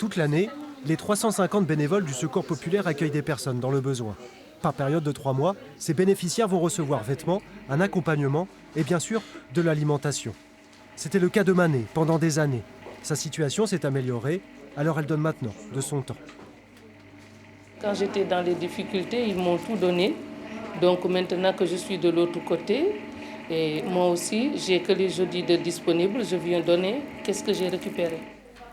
Toute l'année, les 350 bénévoles du Secours populaire accueillent des personnes dans le besoin. Par période de 3 mois, ces bénéficiaires vont recevoir vêtements, un accompagnement et bien sûr de l'alimentation. C'était le cas de Mané pendant des années. Sa situation s'est améliorée, alors elle donne maintenant de son temps. Quand j'étais dans les difficultés, ils m'ont tout donné. Donc maintenant que je suis de l'autre côté, et moi aussi, j'ai que les jeudis de disponibles, je viens donner. Qu'est-ce que j'ai récupéré?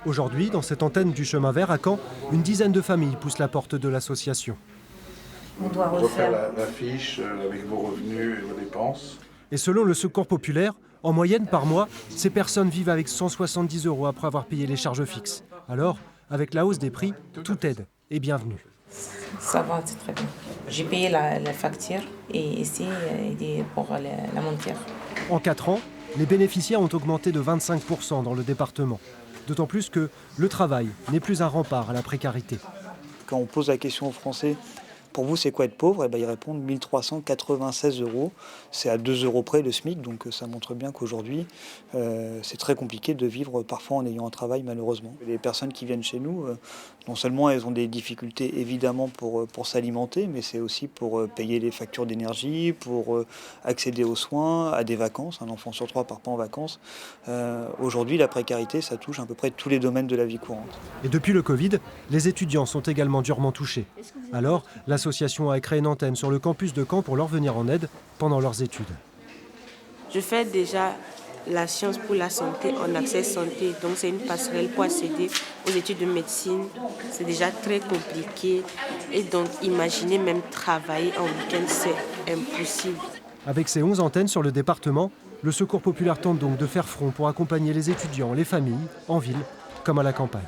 Aujourd'hui, dans cette antenne du chemin vert à Caen, une dizaine de familles poussent la porte de l'association. On doit refaire refaire la fiche avec vos revenus et vos dépenses. Et selon le Secours populaire, en moyenne par mois, ces personnes vivent avec 170 € après avoir payé les charges fixes. Alors, avec la hausse des prix, toute aide est bienvenue. Ça va, c'est très bien. J'ai payé la facture et ici, aider pour la monture. En 4 ans, les bénéficiaires ont augmenté de 25% dans le département. D'autant plus que le travail n'est plus un rempart à la précarité. Quand on pose la question aux Français, pour vous c'est quoi être pauvre, et ils répondent 1396 €. C'est à 2 € près le SMIC, donc ça montre bien qu'aujourd'hui c'est très compliqué de vivre parfois en ayant un travail malheureusement. Les personnes qui viennent chez nous, non seulement elles ont des difficultés évidemment pour s'alimenter, mais c'est aussi pour payer les factures d'énergie, pour accéder aux soins, à des vacances. Un enfant sur 3 part pas en vacances. Aujourd'hui la précarité ça touche à peu près tous les domaines de la vie courante. Et depuis le Covid, les étudiants sont également durement touchés. Alors, l'association a créé une antenne sur le campus de Caen pour leur venir en aide pendant leurs études. Je fais déjà la science pour la santé en accès santé, donc c'est une passerelle pour accéder aux études de médecine. C'est déjà très compliqué et donc imaginez même travailler en week-end, c'est impossible. Avec ses 11 antennes sur le département, le Secours populaire tente donc de faire front pour accompagner les étudiants, les familles, en ville comme à la campagne.